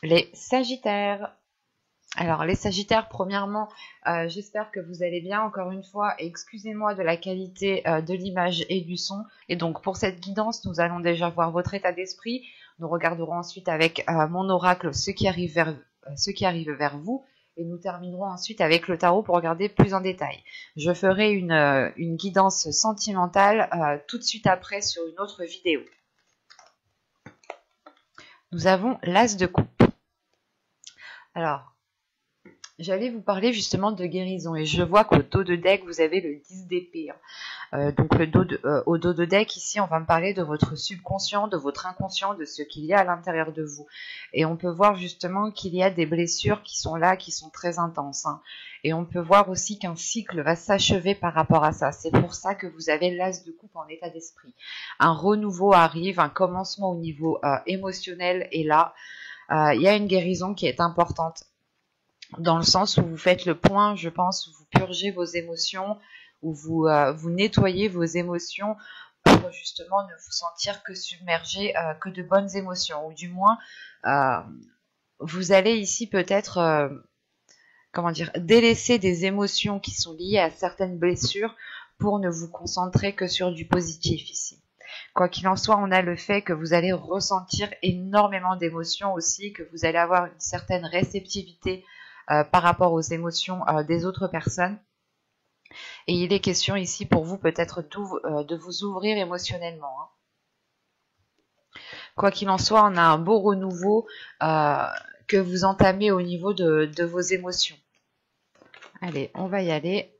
Les Sagittaires. Alors les Sagittaires, premièrement, j'espère que vous allez bien. Encore une fois, excusez-moi de la qualité de l'image et du son. Et donc pour cette guidance, nous allons déjà voir votre état d'esprit. Nous regarderons ensuite avec mon oracle ce qui arrive vers vous. Et nous terminerons ensuite avec le tarot pour regarder plus en détail. Je ferai une guidance sentimentale tout de suite après sur une autre vidéo. Nous avons l'As de coupe. Alors, j'allais vous parler justement de guérison et je vois qu'au dos de deck, vous avez le 10 d'épée. Donc au dos de deck, ici, on va me parler de votre subconscient, de votre inconscient, de ce qu'il y a à l'intérieur de vous. Et on peut voir justement qu'il y a des blessures qui sont là, qui sont très intenses. Et on peut voir aussi qu'un cycle va s'achever par rapport à ça. C'est pour ça que vous avez l'As de coupe en état d'esprit. Un renouveau arrive, un commencement au niveau émotionnel est là. Il y a une guérison qui est importante dans le sens où vous faites le point, je pense, où vous purgez vos émotions, où vous nettoyez vos émotions pour justement ne vous sentir que submergé que de bonnes émotions, ou du moins vous allez ici peut-être délaisser des émotions qui sont liées à certaines blessures pour ne vous concentrer que sur du positif ici. Quoi qu'il en soit, on a le fait que vous allez ressentir énormément d'émotions aussi, que vous allez avoir une certaine réceptivité par rapport aux émotions des autres personnes. Et il est question ici pour vous peut-être de vous ouvrir émotionnellement. Quoi qu'il en soit, on a un beau renouveau que vous entamez au niveau de vos émotions. Allez, on va y aller.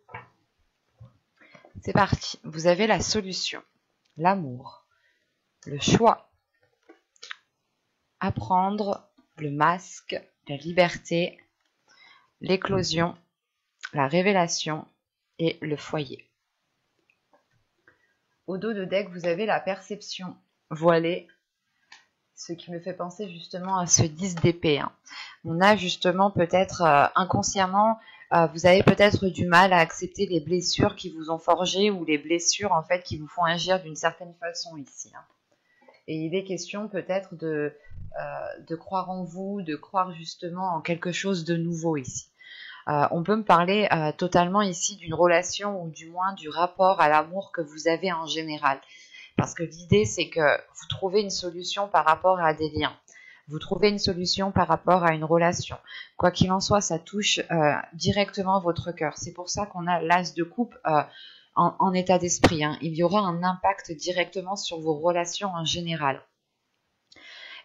C'est parti. Vous avez la solution, l'amour, le choix, apprendre, le masque, la liberté, l'éclosion, la révélation et le foyer. Au dos de deck, vous avez la perception voilée, ce qui me fait penser justement à ce 10 d'épée. On a justement peut-être inconsciemment, vous avez peut-être du mal à accepter les blessures qui vous ont forgé ou les blessures en fait qui vous font agir d'une certaine façon ici. Et il est question peut-être de croire en vous, de croire justement en quelque chose de nouveau ici. On peut me parler totalement ici d'une relation ou du moins du rapport à l'amour que vous avez en général. Parce que l'idée, c'est que vous trouvez une solution par rapport à des liens. Vous trouvez une solution par rapport à une relation. Quoi qu'il en soit, ça touche directement votre cœur. C'est pour ça qu'on a l'As de coupe en état d'esprit. Il y aura un impact directement sur vos relations en général.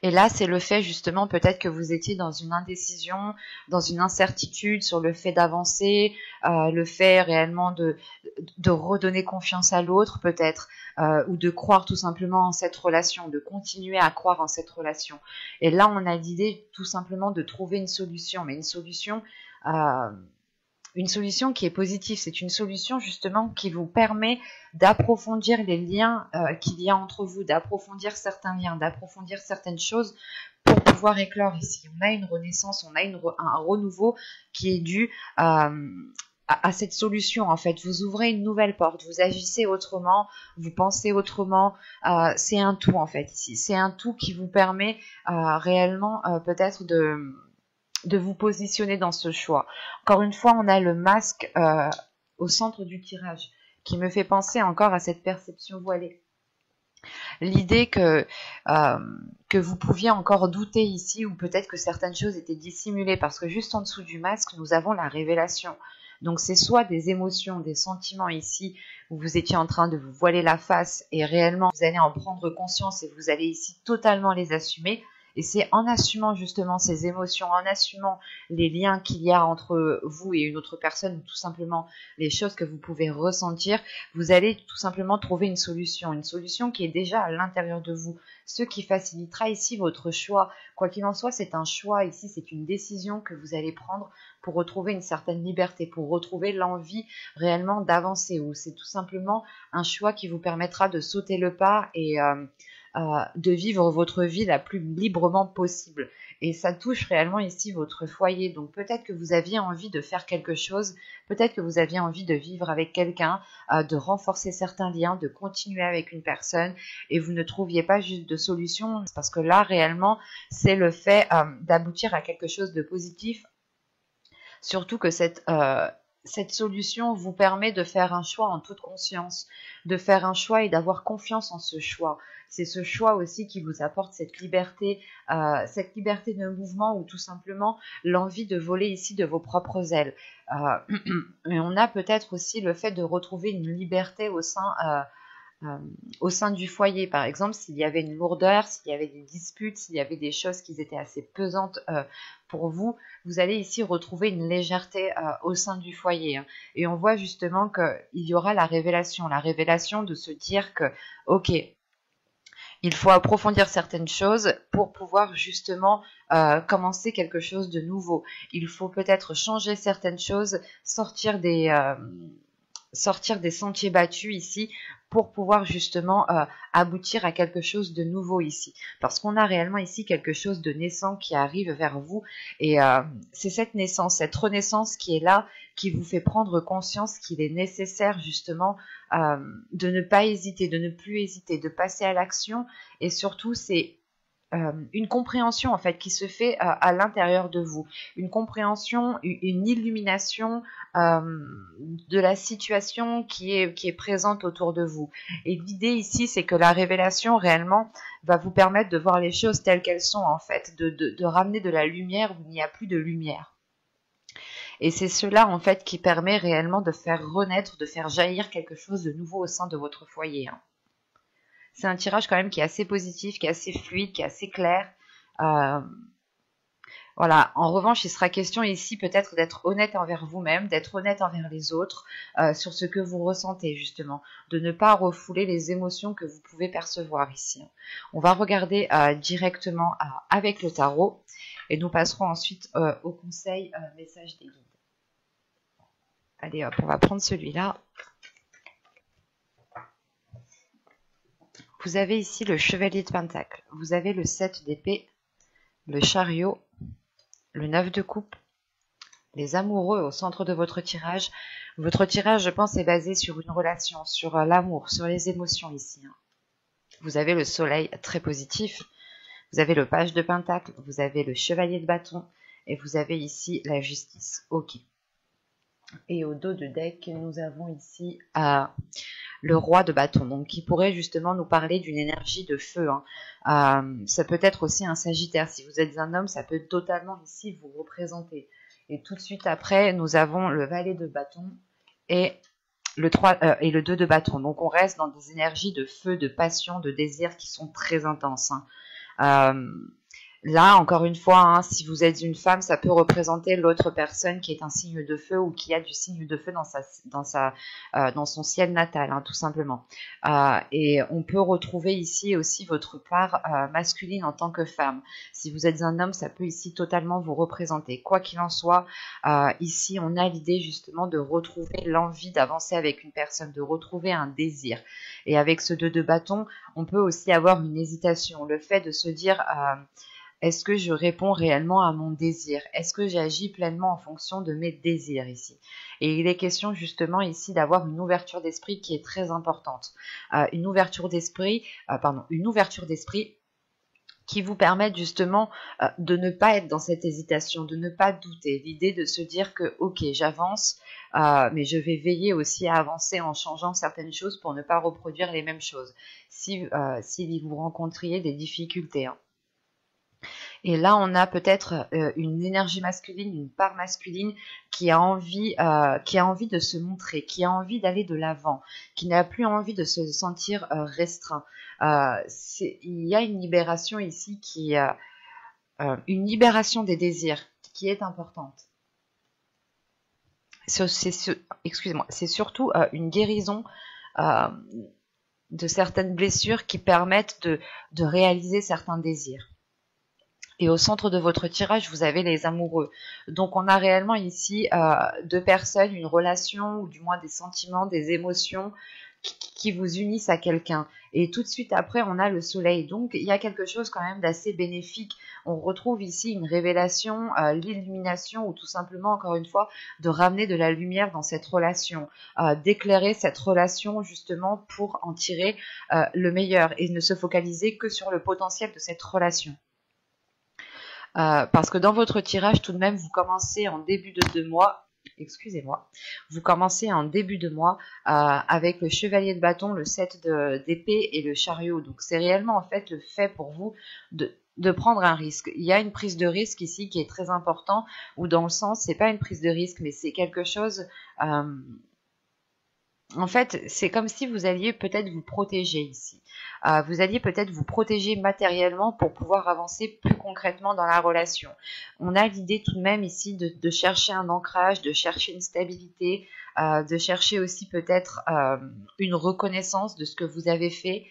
Et là, c'est le fait justement peut-être que vous étiez dans une indécision, dans une incertitude sur le fait d'avancer, le fait réellement de redonner confiance à l'autre peut-être, ou de croire tout simplement en cette relation, de continuer à croire en cette relation. Et là, on a l'idée tout simplement de trouver une solution, mais une solution qui est positive. C'est une solution justement qui vous permet d'approfondir les liens qu'il y a entre vous, d'approfondir certains liens, d'approfondir certaines choses pour pouvoir éclore ici. On a une renaissance, on a un renouveau qui est dû à cette solution en fait. Vous ouvrez une nouvelle porte, vous agissez autrement, vous pensez autrement. C'est un tout en fait ici. C'est un tout qui vous permet réellement peut-être de vous positionner dans ce choix. Encore une fois, on a le masque au centre du tirage qui me fait penser encore à cette perception voilée. L'idée que vous pouviez encore douter ici ou peut-être que certaines choses étaient dissimulées parce que juste en dessous du masque, nous avons la révélation. Donc c'est soit des émotions, des sentiments ici où vous étiez en train de vous voiler la face et réellement vous allez en prendre conscience et vous allez ici totalement les assumer. Et c'est en assumant justement ces émotions, en assumant les liens qu'il y a entre vous et une autre personne, ou tout simplement les choses que vous pouvez ressentir, vous allez tout simplement trouver une solution qui est déjà à l'intérieur de vous, ce qui facilitera ici votre choix. Quoi qu'il en soit, c'est un choix ici, c'est une décision que vous allez prendre pour retrouver une certaine liberté, pour retrouver l'envie réellement d'avancer, ou c'est tout simplement un choix qui vous permettra de sauter le pas et de vivre votre vie la plus librement possible. Et ça touche réellement ici votre foyer. Donc peut-être que vous aviez envie de faire quelque chose, peut-être que vous aviez envie de vivre avec quelqu'un, de renforcer certains liens, de continuer avec une personne, et vous ne trouviez pas juste de solution, parce que là réellement c'est le fait d'aboutir à quelque chose de positif. Surtout que cette solution vous permet de faire un choix en toute conscience, de faire un choix et d'avoir confiance en ce choix. C'est ce choix aussi qui vous apporte cette liberté de mouvement ou tout simplement l'envie de voler ici de vos propres ailes. Et on a peut-être aussi le fait de retrouver une liberté au sein du foyer. Par exemple, s'il y avait une lourdeur, s'il y avait des disputes, s'il y avait des choses qui étaient assez pesantes pour vous, vous allez ici retrouver une légèreté au sein du foyer. Hein. Et on voit justement qu'il y aura la révélation de se dire que, ok, il faut approfondir certaines choses pour pouvoir justement commencer quelque chose de nouveau. Il faut peut-être changer certaines choses, sortir des sentiers battus ici pour pouvoir justement aboutir à quelque chose de nouveau ici. Parce qu'on a réellement ici quelque chose de naissant qui arrive vers vous et c'est cette naissance, cette renaissance qui est là, qui vous fait prendre conscience qu'il est nécessaire justement de ne pas hésiter, de ne plus hésiter, de passer à l'action et surtout c'est une compréhension en fait qui se fait à l'intérieur de vous, une compréhension, une illumination de la situation qui est présente autour de vous. Et l'idée ici, c'est que la révélation réellement va vous permettre de voir les choses telles qu'elles sont en fait, de ramener de la lumière où il n'y a plus de lumière. Et c'est cela en fait qui permet réellement de faire renaître, de faire jaillir quelque chose de nouveau au sein de votre foyer. Hein. C'est un tirage quand même qui est assez positif, qui est assez fluide, qui est assez clair. Voilà. En revanche, il sera question ici peut-être d'être honnête envers vous-même, d'être honnête envers les autres sur ce que vous ressentez justement, de ne pas refouler les émotions que vous pouvez percevoir ici. On va regarder directement avec le tarot et nous passerons ensuite au conseil message des guides. Allez hop, on va prendre celui-là. Vous avez ici le chevalier de Pentacle, vous avez le 7 d'épée, le chariot, le 9 de coupe, les amoureux au centre de votre tirage. Votre tirage, je pense, est basé sur une relation, sur l'amour, sur les émotions ici. Vous avez le soleil très positif, vous avez le page de Pentacle, vous avez le chevalier de bâton et vous avez ici la justice. Ok. Et au dos de deck, nous avons ici le roi de bâton, donc qui pourrait justement nous parler d'une énergie de feu. Hein. Ça peut être aussi un sagittaire. Si vous êtes un homme, ça peut totalement ici vous représenter. Et tout de suite après, nous avons le valet de bâton et le 3 et le 2 de bâton. Donc on reste dans des énergies de feu, de passion, de désir qui sont très intenses. Hein. Là, encore une fois, hein, si vous êtes une femme, ça peut représenter l'autre personne qui est un signe de feu ou qui a du signe de feu dans son ciel natal, hein, tout simplement. Et on peut retrouver ici aussi votre part masculine en tant que femme. Si vous êtes un homme, ça peut ici totalement vous représenter. Quoi qu'il en soit, ici, on a l'idée justement de retrouver l'envie d'avancer avec une personne, de retrouver un désir. Et avec ce 2 de bâton, on peut aussi avoir une hésitation, le fait de se dire... est-ce que je réponds réellement à mon désir? Est-ce que j'agis pleinement en fonction de mes désirs ici? Et il est question justement ici d'avoir une ouverture d'esprit qui est très importante. Une ouverture d'esprit qui vous permette justement de ne pas être dans cette hésitation, de ne pas douter. L'idée de se dire que ok, j'avance, mais je vais veiller aussi à avancer en changeant certaines choses pour ne pas reproduire les mêmes choses. Si vous rencontriez des difficultés. Hein. Et là, on a peut-être une énergie masculine, une part masculine qui a envie de se montrer, qui a envie d'aller de l'avant, qui n'a plus envie de se sentir restreint. Il y a une libération ici une libération des désirs qui est importante. C'est surtout une guérison de certaines blessures qui permettent de réaliser certains désirs. Et au centre de votre tirage, vous avez les amoureux. Donc on a réellement ici deux personnes, une relation, ou du moins des sentiments, des émotions qui vous unissent à quelqu'un. Et tout de suite après, on a le soleil. Donc il y a quelque chose quand même d'assez bénéfique on retrouve ici une révélation, l'illumination, ou tout simplement, encore une fois, de ramener de la lumière dans cette relation, d'éclairer cette relation justement pour en tirer le meilleur et ne se focaliser que sur le potentiel de cette relation. Parce que dans votre tirage, tout de même, vous commencez en début de mois, excusez-moi, vous commencez en début de mois avec le chevalier de bâton, le 7 d'épée et le chariot. Donc c'est réellement en fait le fait pour vous de prendre un risque. Il y a une prise de risque ici qui est très important, ou dans le sens, c'est pas une prise de risque, mais c'est quelque chose... en fait, c'est comme si vous alliez peut-être vous protéger ici. Vous alliez peut-être vous protéger matériellement pour pouvoir avancer plus concrètement dans la relation. On a l'idée tout de même ici de chercher un ancrage, de chercher une stabilité, de chercher aussi peut-être une reconnaissance de ce que vous avez fait.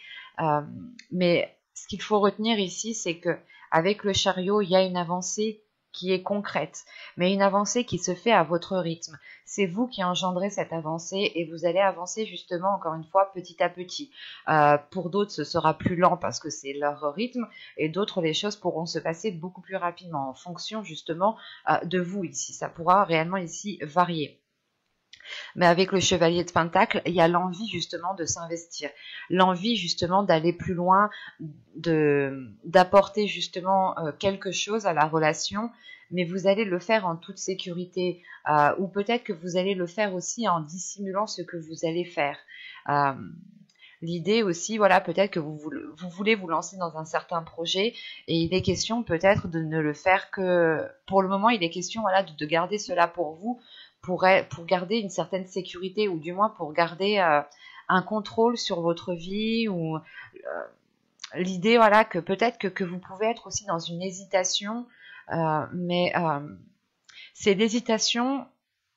Mais ce qu'il faut retenir ici, c'est que avec le chariot, il y a une avancée qui est concrète, mais une avancée qui se fait à votre rythme. C'est vous qui engendrez cette avancée et vous allez avancer justement, encore une fois, petit à petit. Pour d'autres, ce sera plus lent parce que c'est leur rythme, et d'autres, les choses pourront se passer beaucoup plus rapidement en fonction justement de vous ici. Ça pourra réellement ici varier. Mais avec le chevalier de Pentacle, il y a l'envie justement de s'investir, l'envie justement d'aller plus loin, d'apporter justement quelque chose à la relation, mais vous allez le faire en toute sécurité, ou peut-être que vous allez le faire aussi en dissimulant ce que vous allez faire. L'idée aussi, voilà, peut-être que vous voulez vous lancer dans un certain projet, et il est question peut-être de ne le faire que, pour le moment, il est question, voilà, de garder cela pour vous, pour garder une certaine sécurité, ou du moins pour garder un contrôle sur votre vie, ou l'idée, voilà, que peut-être que vous pouvez être aussi dans une hésitation, mais c'est l'hésitation.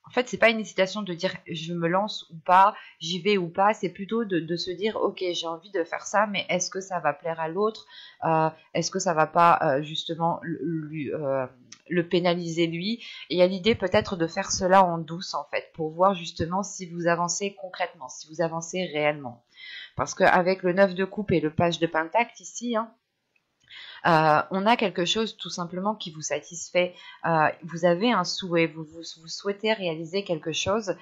En fait, c'est pas une hésitation de dire je me lance ou pas, j'y vais ou pas, c'est plutôt de se dire ok, j'ai envie de faire ça, mais est-ce que ça va plaire à l'autre, est-ce que ça va pas justement le pénaliser lui. Et il y a l'idée peut-être de faire cela en douce en fait, pour voir justement si vous avancez concrètement, si vous avancez réellement. Parce qu'avec le 9 de coupe et le page de pentacle ici, on a quelque chose tout simplement qui vous satisfait. Vous avez un souhait, vous souhaitez réaliser quelque chose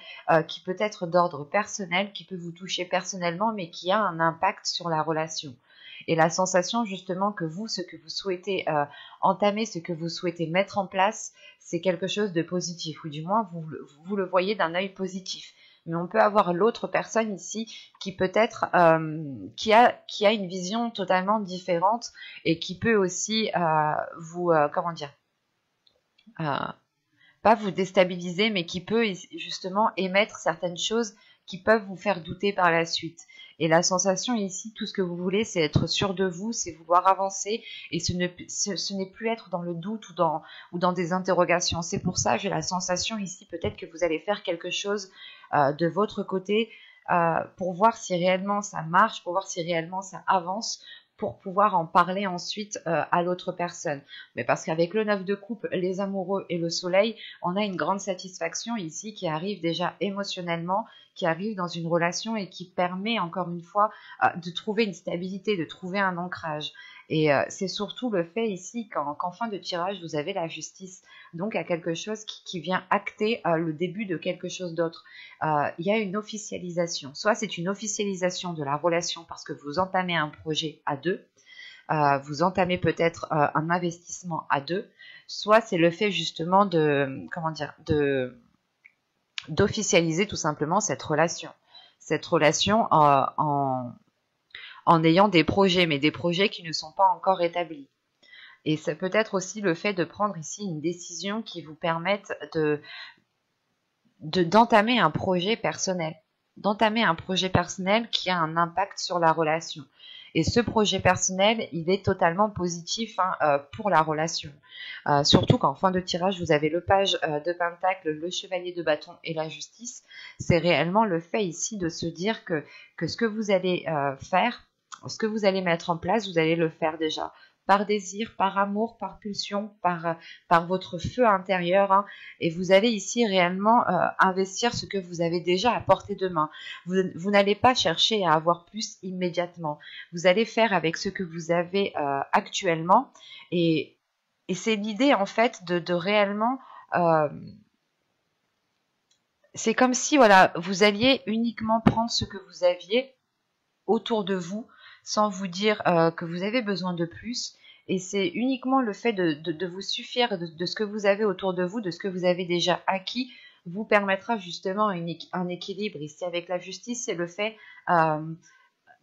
qui peut être d'ordre personnel, qui peut vous toucher personnellement, mais qui a un impact sur la relation. Et la sensation justement que vous, ce que vous souhaitez entamer, ce que vous souhaitez mettre en place, c'est quelque chose de positif, ou du moins vous le voyez d'un œil positif. Mais on peut avoir l'autre personne ici qui peut-être qui a une vision totalement différente, et qui peut aussi vous comment dire, pas vous déstabiliser, mais qui peut justement émettre certaines choses qui peuvent vous faire douter par la suite. Et la sensation ici, tout ce que vous voulez, c'est être sûr de vous, c'est vouloir avancer, et ce n'est plus être dans le doute ou dans des interrogations. C'est pour ça, j'ai la sensation ici, peut-être que vous allez faire quelque chose de votre côté pour voir si réellement ça marche, pour voir si réellement ça avance, pour pouvoir en parler ensuite à l'autre personne. Mais parce qu'avec le 9 de coupe, les amoureux et le soleil, on a une grande satisfaction ici qui arrive déjà émotionnellement, qui arrive dans une relation, et qui permet encore une fois de trouver une stabilité, de trouver un ancrage. Et c'est surtout le fait ici qu'en fin de tirage, vous avez la justice, donc à quelque chose qui vient acter le début de quelque chose d'autre. Il y a une officialisation. Soit c'est une officialisation de la relation parce que vous entamez un projet à deux, vous entamez peut-être un investissement à deux, soit c'est le fait justement d'officialiser tout simplement cette relation. Cette relation en ayant des projets, mais des projets qui ne sont pas encore établis. Et ça peut être aussi le fait de prendre ici une décision qui vous permette d'entamer un projet personnel. D'entamer un projet personnel qui a un impact sur la relation. Et ce projet personnel, il est totalement positif pour la relation. Surtout qu'en fin de tirage, vous avez le page de pentacle, le chevalier de bâton et la justice. C'est réellement le fait ici de se dire que ce que vous allez faire, ce que vous allez mettre en place, vous allez le faire déjà. Par désir, par amour, par pulsion, par votre feu intérieur. Et vous allez ici réellement investir ce que vous avez déjà à portée de main. Vous n'allez pas chercher à avoir plus immédiatement. Vous allez faire avec ce que vous avez actuellement. Et Et c'est l'idée en fait de réellement... c'est comme si voilà, vous alliez uniquement prendre ce que vous aviez autour de vous sans vous dire que vous avez besoin de plus. Et c'est uniquement le fait de vous suffire de ce que vous avez autour de vous, de ce que vous avez déjà acquis, vous permettra justement un équilibre. Ici avec la justice, c'est le fait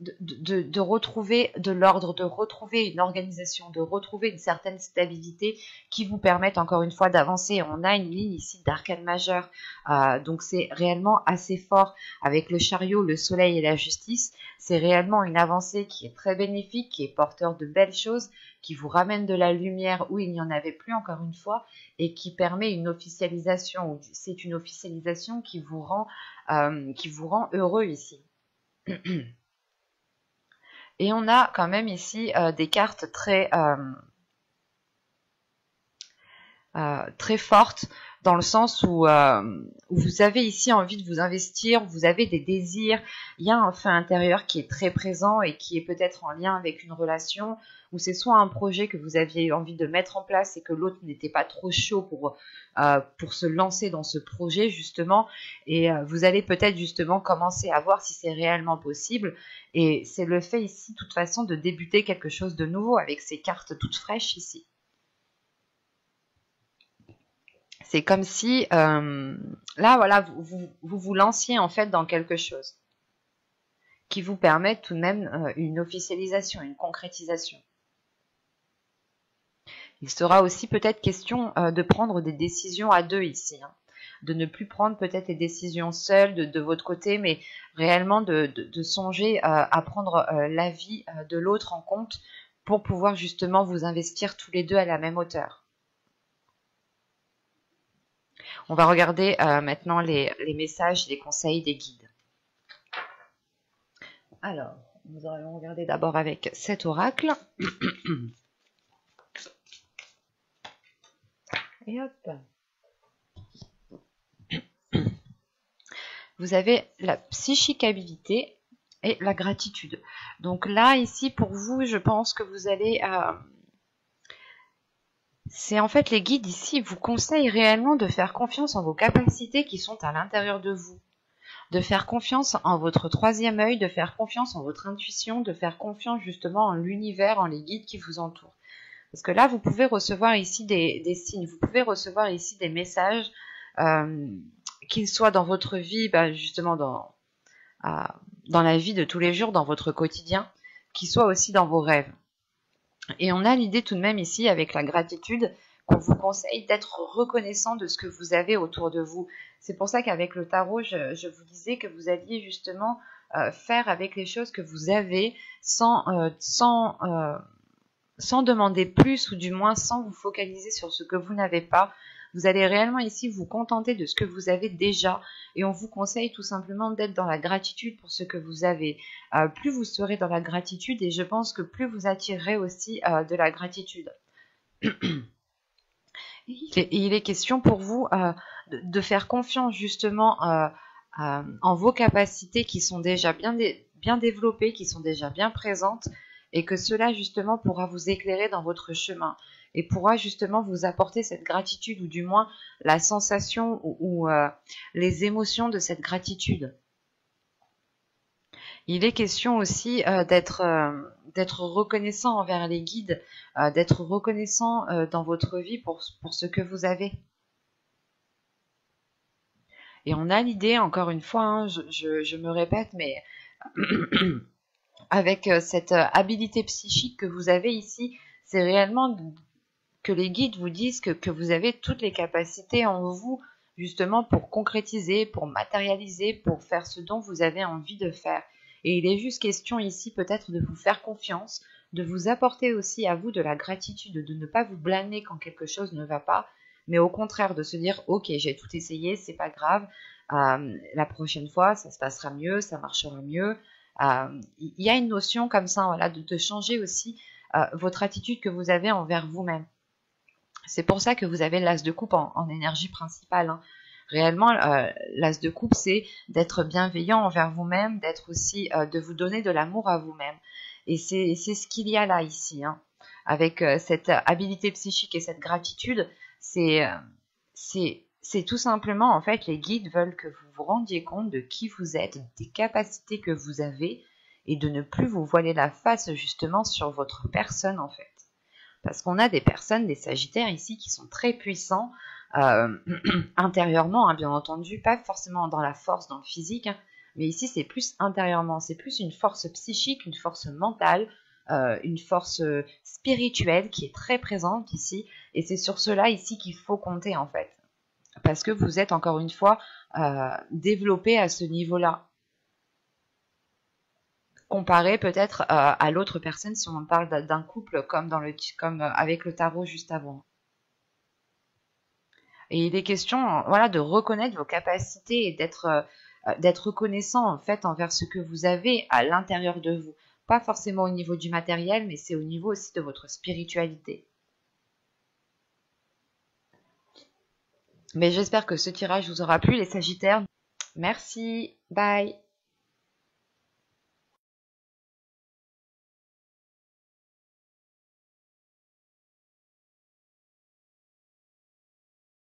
de retrouver de l'ordre, de retrouver une organisation, de retrouver une certaine stabilité qui vous permettent encore une fois d'avancer. On a une ligne ici d'arcane majeure, donc c'est réellement assez fort avec le chariot, le soleil et la justice. C'est réellement une avancée qui est très bénéfique, qui est porteur de belles choses, qui vous ramène de la lumière où il n'y en avait plus encore une fois et qui permet une officialisation. C'est une officialisation qui vous rend heureux ici. Et on a quand même ici des cartes très fortes dans le sens où vous avez ici envie de vous investir, vous avez des désirs, il y a un feu intérieur qui est très présent et qui est peut-être en lien avec une relation, ou c'est soit un projet que vous aviez envie de mettre en place et que l'autre n'était pas trop chaud pour se lancer dans ce projet justement, et vous allez peut-être justement commencer à voir si c'est réellement possible, et c'est le fait ici de toute façon de débuter quelque chose de nouveau avec ces cartes toutes fraîches ici. C'est comme si, là, voilà, vous lanciez en fait dans quelque chose qui vous permet tout de même une officialisation, une concrétisation. Il sera aussi peut-être question de prendre des décisions à deux ici, hein, de ne plus prendre peut-être les décisions seules de votre côté, mais réellement de songer à prendre l'avis de l'autre en compte pour pouvoir justement vous investir tous les deux à la même hauteur. On va regarder maintenant les messages, les conseils des guides. Alors, nous allons regarder d'abord avec cet oracle. Et hop. Vous avez la psychicabilité et la gratitude. Donc là, ici, pour vous, je pense que vous allez... c'est en fait les guides ici vous conseillent réellement de faire confiance en vos capacités qui sont à l'intérieur de vous. De faire confiance en votre troisième œil, de faire confiance en votre intuition, de faire confiance justement en l'univers, en les guides qui vous entourent. Parce que là, vous pouvez recevoir ici des signes, vous pouvez recevoir ici des messages, qu'ils soient dans votre vie, justement dans la vie de tous les jours, dans votre quotidien, qu'ils soient aussi dans vos rêves. Et on a l'idée tout de même ici, avec la gratitude, qu'on vous conseille d'être reconnaissant de ce que vous avez autour de vous. C'est pour ça qu'avec le tarot, je vous disais que vous alliez justement faire avec les choses que vous avez sans demander plus, ou du moins sans vous focaliser sur ce que vous n'avez pas. Vous allez réellement ici vous contenter de ce que vous avez déjà, et on vous conseille tout simplement d'être dans la gratitude pour ce que vous avez. Plus vous serez dans la gratitude, et je pense que plus vous attirerez aussi de la gratitude. Il est question pour vous de faire confiance justement en vos capacités qui sont déjà bien développées, qui sont déjà bien présentes, et que cela justement pourra vous éclairer dans votre chemin et pourra justement vous apporter cette gratitude, ou du moins la sensation ou les émotions de cette gratitude. Il est question aussi d'être reconnaissant envers les guides, d'être reconnaissant dans votre vie pour ce que vous avez. Et on a l'idée, encore une fois, hein, je me répète, mais avec cette habilité psychique que vous avez ici, c'est réellement que les guides vous disent que vous avez toutes les capacités en vous, justement pour concrétiser, pour matérialiser, pour faire ce dont vous avez envie de faire. Et il est juste question ici peut-être de vous faire confiance, de vous apporter aussi à vous de la gratitude, de ne pas vous blâmer quand quelque chose ne va pas, mais au contraire de se dire « Ok, j'ai tout essayé, c'est pas grave, la prochaine fois ça se passera mieux, ça marchera mieux ». Il y a une notion comme ça, voilà, de changer aussi votre attitude que vous avez envers vous-même. C'est pour ça que vous avez l'as de coupe en énergie principale, hein. Réellement, l'as de coupe, c'est d'être bienveillant envers vous-même, d'être aussi, de vous donner de l'amour à vous-même. Et c'est ce qu'il y a là, ici, hein. avec cette habilité psychique et cette gratitude, c'est tout simplement, en fait, les guides veulent que vous vous rendiez compte de qui vous êtes, des capacités que vous avez, et de ne plus vous voiler la face justement sur votre personne, en fait. Parce qu'on a des personnes, des sagittaires ici, qui sont très puissants intérieurement, hein, bien entendu, pas forcément dans la force, dans le physique, hein, mais ici c'est plus intérieurement, c'est plus une force psychique, une force mentale, une force spirituelle qui est très présente ici, et c'est sur cela ici qu'il faut compter en fait, parce que vous êtes encore une fois développé à ce niveau-là, comparé peut-être à l'autre personne si on parle d'un couple comme avec le tarot juste avant. Et il est question, voilà, de reconnaître vos capacités et d'être reconnaissant en fait envers ce que vous avez à l'intérieur de vous. Pas forcément au niveau du matériel, mais c'est au niveau aussi de votre spiritualité. Mais j'espère que ce tirage vous aura plu, les Sagittaires. Merci, bye.